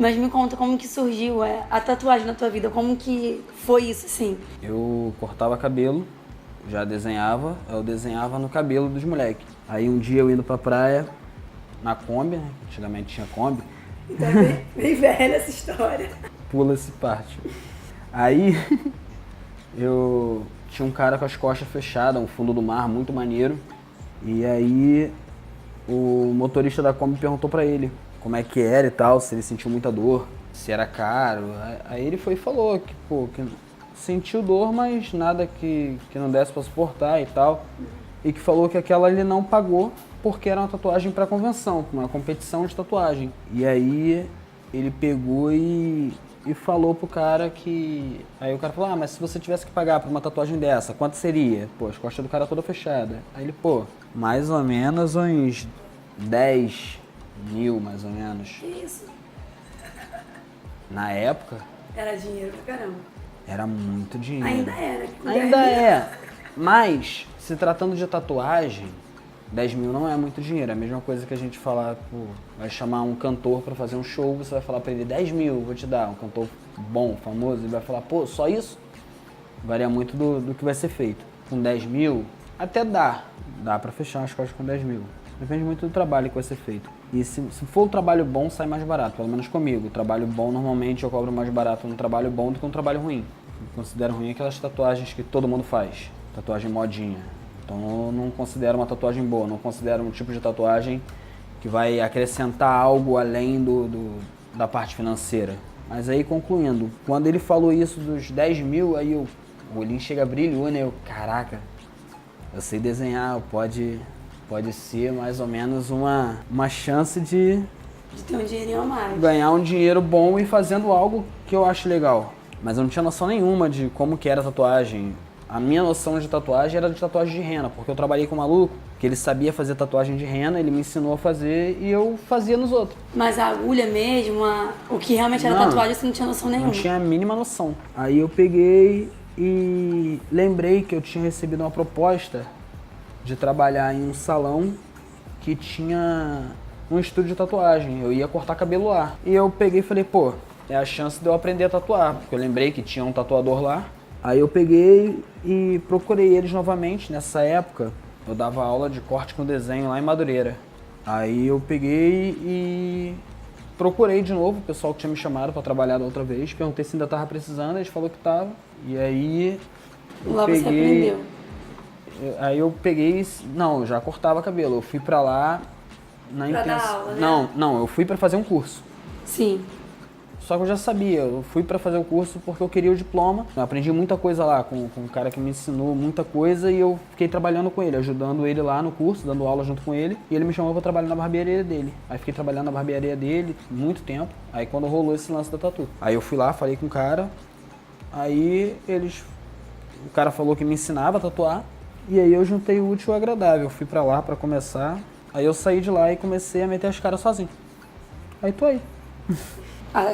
Mas me conta como que surgiu a tatuagem na tua vida, como que foi isso, assim? Eu cortava cabelo, já desenhava, eu desenhava no cabelo dos moleques. Aí um dia eu indo pra praia, na Kombi, né? Antigamente tinha Kombi. Então é bem velha essa história. Pula essa parte. Aí eu tinha um cara com as costas fechadas, um fundo do mar muito maneiro. E aí o motorista da Kombi perguntou pra ele como é que era e tal, se ele sentiu muita dor, se era caro. Aí ele foi e falou que, pô, que sentiu dor, mas nada que não desse pra suportar e tal. E que falou que aquela ele não pagou porque era uma tatuagem pra convenção, uma competição de tatuagem. E aí ele pegou e falou pro cara que... Aí o cara falou, mas se você tivesse que pagar por uma tatuagem dessa, quanto seria? Pô, as costas do cara toda fechada. Aí ele, pô, mais ou menos uns 10 mil, mais ou menos. Que isso? Na época, Era dinheiro pra caramba. era muito dinheiro. Ainda é, né? Ainda é. Mas, se tratando de tatuagem, 10 mil não é muito dinheiro. É a mesma coisa que a gente falar, pô, vai chamar um cantor pra fazer um show, você vai falar pra ele, 10 mil, vou te dar. Um cantor bom, famoso, ele vai falar, pô, só isso? Varia muito do que vai ser feito. Com 10 mil, até dá pra fechar as costas com 10 mil. Depende muito do trabalho que vai ser feito. E se for um trabalho bom, sai mais barato, pelo menos comigo. O trabalho bom, normalmente, eu cobro mais barato num trabalho bom do que um trabalho ruim. Eu considero ruim aquelas tatuagens que todo mundo faz. Tatuagem modinha. Então eu não considero uma tatuagem boa, não considero um tipo de tatuagem que vai acrescentar algo além da parte financeira. Mas aí, concluindo, quando ele falou isso dos 10 mil, aí o olhinho chega brilhou, né? Caraca, eu sei desenhar, pode ser mais ou menos uma chance de ter um dinheirinho a mais. Ganhar um dinheiro bom e fazendo algo que eu acho legal. Mas eu não tinha noção nenhuma de como que era a tatuagem. A minha noção de tatuagem era de tatuagem de rena, porque eu trabalhei com um maluco que ele sabia fazer tatuagem de rena, ele me ensinou a fazer e eu fazia nos outros. Mas a agulha mesmo, o que realmente era tatuagem, você não tinha noção nenhuma? Não tinha a mínima noção. Aí eu peguei e lembrei que eu tinha recebido uma proposta de trabalhar em um salão que tinha um estúdio de tatuagem. Eu ia cortar cabelo lá. E eu peguei e falei, pô, é a chance de eu aprender a tatuar, porque eu lembrei que tinha um tatuador lá. Aí eu peguei e procurei eles novamente. Nessa época, eu dava aula de corte com desenho lá em Madureira. Aí eu peguei e procurei de novo o pessoal que tinha me chamado para trabalhar da outra vez. Perguntei se ainda tava precisando, eles falaram que tava. E aí lá você aprendeu? Aí eu peguei, não, eu já cortava cabelo. Eu fui pra lá na dar intenção. aula, né? Não, eu fui pra fazer um curso. Sim. Só que eu já sabia, eu fui pra fazer o curso porque eu queria o diploma. Eu aprendi muita coisa lá com um cara que me ensinou muita coisa e eu fiquei trabalhando com ele, ajudando ele lá no curso, dando aula junto com ele. E ele me chamou pra trabalhar na barbearia dele. Aí fiquei trabalhando na barbearia dele muito tempo. Aí quando rolou esse lance da tatu. Aí eu fui lá, falei com o cara. Aí o cara falou que me ensinava a tatuar. E aí eu juntei o útil ao agradável. Eu fui pra lá pra começar. Aí eu saí de lá e comecei a meter as caras sozinho. Aí tô aí.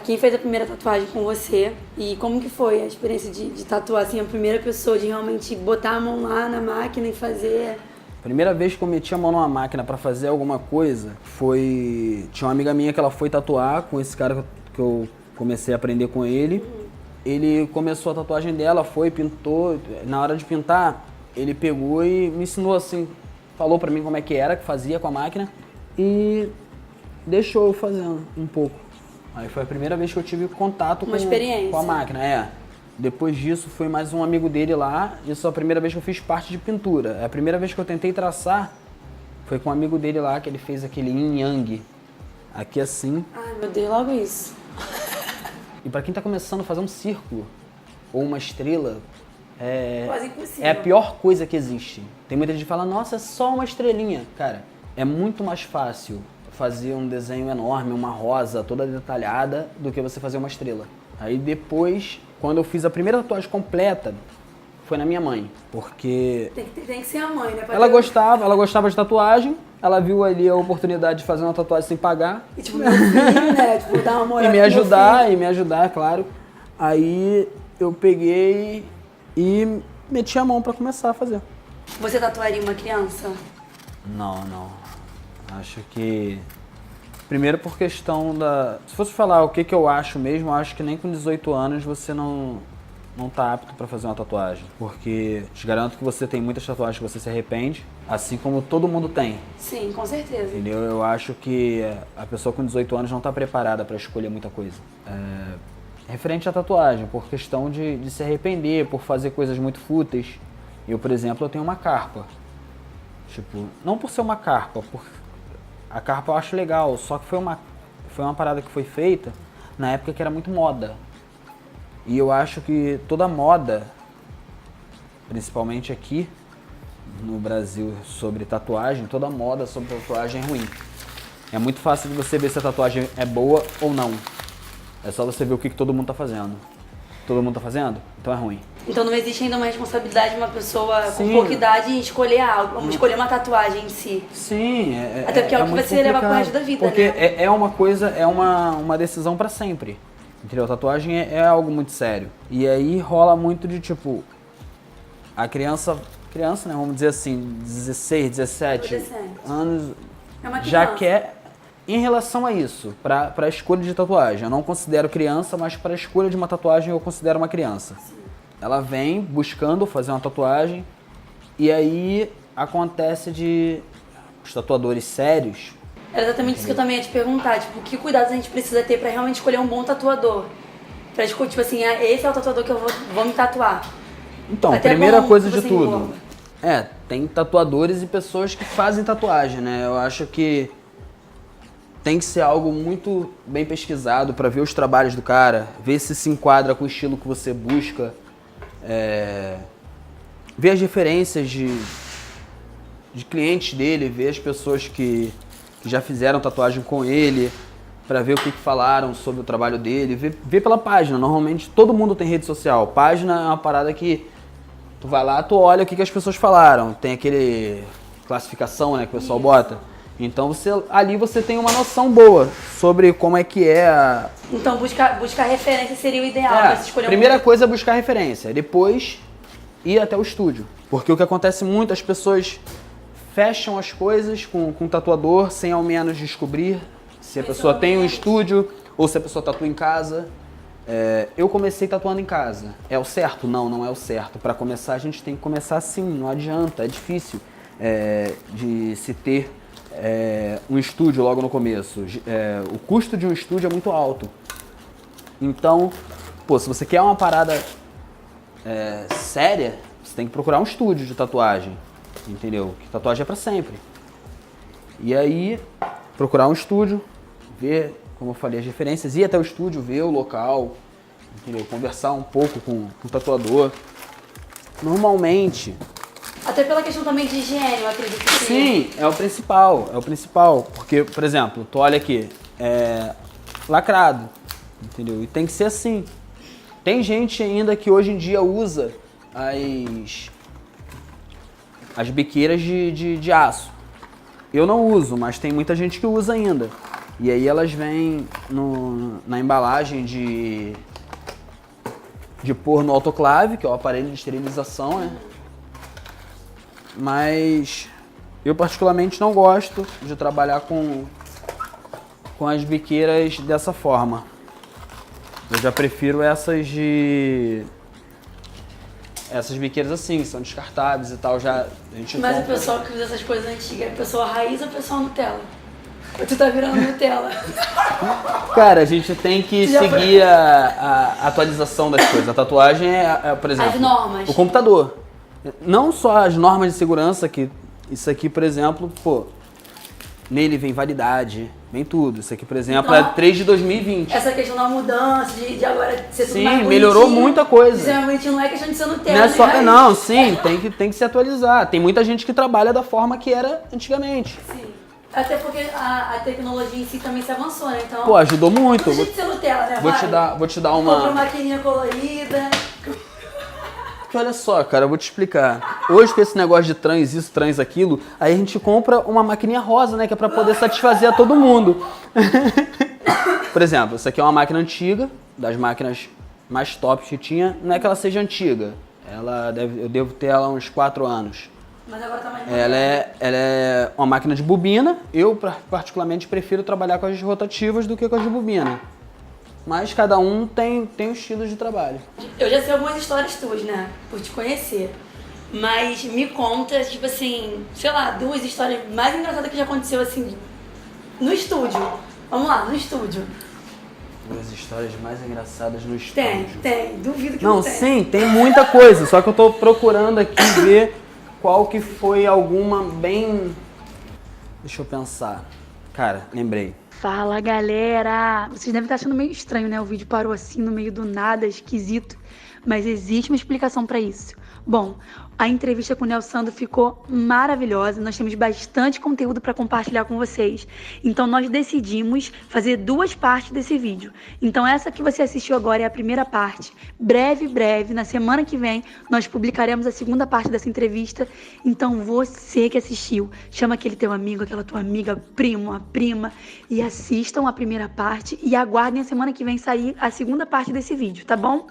Quem fez a primeira tatuagem com você e como que foi a experiência de tatuar, assim, a primeira pessoa, de realmente botar a mão lá na máquina e fazer? Primeira vez que eu meti a mão numa máquina pra fazer alguma coisa foi... Tinha uma amiga minha que ela foi tatuar com esse cara que eu comecei a aprender com ele. Ele começou a tatuagem dela, pintou. Na hora de pintar, ele pegou e me ensinou assim, falou pra mim como é que era, que fazia com a máquina e deixou eu fazendo um pouco. Aí foi a primeira vez que eu tive contato com a máquina, Depois disso foi mais um amigo dele lá, isso é a primeira vez que eu fiz parte de pintura. A primeira vez que eu tentei traçar foi com um amigo dele lá, que ele fez aquele yin yang, aqui assim. Ai meu Deus, logo isso. E pra quem tá começando a fazer um círculo ou uma estrela, Quase impossível. é a pior coisa que existe. Tem muita gente que fala, nossa, é só uma estrelinha. Cara, é muito mais fácil fazer um desenho enorme, uma rosa toda detalhada, do que você fazer uma estrela. Aí depois, quando eu fiz a primeira tatuagem completa, foi na minha mãe, porque Tem que ser a mãe, né? ela gostava de tatuagem, ela viu ali a oportunidade de fazer uma tatuagem sem pagar. E tipo, meu filho, né? Tipo, dar uma moral E me ajudar, claro. Aí eu peguei e meti a mão pra começar a fazer. Você tatuaria uma criança? Não. Acho que... Primeiro por questão da... Se fosse falar o que eu acho mesmo, eu acho que nem com 18 anos você não tá apto pra fazer uma tatuagem. Porque te garanto que você tem muitas tatuagens que você se arrepende, assim como todo mundo tem. Sim, com certeza. Entendeu? Eu acho que a pessoa com 18 anos não tá preparada pra escolher muita coisa. Referente à tatuagem, por questão de se arrepender, por fazer coisas muito fúteis. Eu, por exemplo, eu tenho uma carpa. Tipo, não por ser uma carpa, a carpa eu acho legal, só que foi uma parada que foi feita na época que era muito moda. E eu acho que toda moda, principalmente aqui no Brasil, sobre tatuagem, toda moda sobre tatuagem é ruim. É muito fácil de você ver se a tatuagem é boa ou não. É só você ver o que todo mundo tá fazendo. Todo mundo tá fazendo? Então é ruim. Então não existe ainda uma responsabilidade de uma pessoa com Sim. pouca idade em escolher algo, escolher uma tatuagem em si. Sim, Até porque é o que muito você leva pro complicado, resto da vida, porque né? é uma coisa, é uma decisão pra sempre. Entendeu? A tatuagem é algo muito sério. E aí rola muito de tipo, a criança, né, vamos dizer assim, 16, 17 anos, É uma já criança. quer, em relação a isso, pra escolha de tatuagem. Eu não considero criança, mas pra escolha de uma tatuagem eu considero uma criança. Sim. Ela vem buscando fazer uma tatuagem e aí acontece de os tatuadores sérios. Era exatamente isso que eu também ia te perguntar, tipo, que cuidados a gente precisa ter pra realmente escolher um bom tatuador? Pra escolher, tipo assim, esse é o tatuador que eu vou me tatuar. Então, Até primeira bom, coisa tipo de assim, tudo. engloba. Tem tatuadores e pessoas que fazem tatuagem, né? Eu acho que tem que ser algo muito bem pesquisado pra ver os trabalhos do cara, ver se enquadra com o estilo que você busca, ver as referências de clientes dele, ver as pessoas que já fizeram tatuagem com ele, pra ver o que falaram sobre o trabalho dele, ver pela página. Normalmente todo mundo tem rede social. Página é uma parada que tu vai lá, tu olha o que as pessoas falaram. Tem aquele classificação, né, que o pessoal bota. Então ali você tem uma noção boa sobre como é que é a... Então buscar referência seria o ideal pra se escolher Primeira coisa é buscar referência, depois ir até o estúdio. Porque o que acontece muito, as pessoas fecham as coisas com o tatuador sem ao menos descobrir se a pessoa tem um estúdio ou se a pessoa tatua em casa. Eu comecei tatuando em casa. É o certo? Não, não é o certo. Para começar a gente tem que começar assim, não adianta, é difícil de se ter um estúdio logo no começo. O custo de um estúdio é muito alto. Então, se você quer uma parada séria, você tem que procurar um estúdio de tatuagem, entendeu? Que tatuagem é pra sempre. E aí, procurar um estúdio, ver, como eu falei, as referências, ir até o estúdio, ver o local, entendeu? Conversar um pouco com o tatuador. Normalmente... Até pela questão também de higiene, eu acredito que Sim, é o principal, porque, por exemplo, tu olha aqui, lacrado, entendeu? E tem que ser assim. Tem gente ainda que hoje em dia usa as biqueiras de aço. Eu não uso, mas tem muita gente que usa ainda. E aí elas vêm na embalagem de pôr no autoclave, que é o aparelho de esterilização, né? Mas eu particularmente não gosto de trabalhar com as biqueiras dessa forma. Eu já prefiro essas biqueiras assim, que são descartáveis e tal. Mas o pessoal que usa essas coisas antigas, é o pessoal raiz ou o pessoal Nutella? Ou tu tá virando Nutella? Cara, a gente tem que seguir a atualização das coisas. A tatuagem por exemplo, as normas. O computador. Não só as normas de segurança, que isso aqui, por exemplo, Nele vem validade, vem tudo. Isso aqui, por exemplo, Então, é 3 de 2020. Essa questão da mudança, de agora ser tudo mais Sim, melhorou bonitinho, muita coisa. ser mais bonitinho não é questão de ser Nutella. Não é só, né? não, sim, tem que se atualizar. Tem muita gente que trabalha da forma que era antigamente. Sim. Até porque a tecnologia em si também se avançou, né? Então, Pô, ajudou muito. tudo jeito de ser Nutella, né? Vou te dar uma... Compra uma maquininha colorida. Porque olha só, cara, eu vou te explicar. Hoje com esse negócio de trans isso, trans aquilo, aí a gente compra uma maquininha rosa, né? Que é pra poder satisfazer a todo mundo. Por exemplo, essa aqui é uma máquina antiga, das máquinas mais tops que tinha. Não é que ela seja antiga, eu devo ter ela há uns 4 anos. Mas agora tá mais Ela é uma máquina de bobina. Eu, particularmente, prefiro trabalhar com as rotativas do que com as de bobina. Mas cada um tem um estilo de trabalho. Eu já sei algumas histórias tuas, né? Por te conhecer. Mas me conta, tipo assim, sei lá, 2 histórias mais engraçadas que já aconteceu, assim, no estúdio. Vamos lá, no estúdio. 2 histórias mais engraçadas no estúdio. Tem. Duvido que Não, não tem. sim, tem muita coisa. Só que eu tô procurando aqui ver qual que foi alguma bem... Deixa eu pensar. Cara, lembrei. Fala, galera! Vocês devem estar achando meio estranho, né? O vídeo parou assim no meio do nada, esquisito. Mas existe uma explicação para isso. Bom, a entrevista com o Nelsandro ficou maravilhosa. Nós temos bastante conteúdo para compartilhar com vocês. Então nós decidimos fazer 2 partes desse vídeo. Então essa que você assistiu agora é a primeira parte. Breve, na semana que vem, nós publicaremos a segunda parte dessa entrevista. Então você que assistiu, chama aquele teu amigo, aquela tua amiga, primo, a prima, e assistam a primeira parte e aguardem a semana que vem sair a segunda parte desse vídeo, tá bom?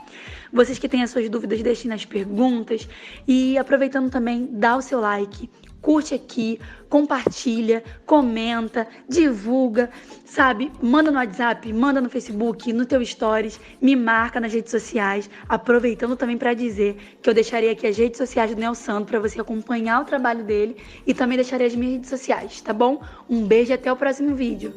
Vocês que têm as suas dúvidas, deixem nas perguntas. E aproveitando também, dá o seu like, curte aqui, compartilha, comenta, divulga, sabe? Manda no WhatsApp, manda no Facebook, no teu Stories, me marca nas redes sociais. Aproveitando também para dizer que eu deixarei aqui as redes sociais do Nelsandro para você acompanhar o trabalho dele e também deixarei as minhas redes sociais, tá bom? Um beijo e até o próximo vídeo.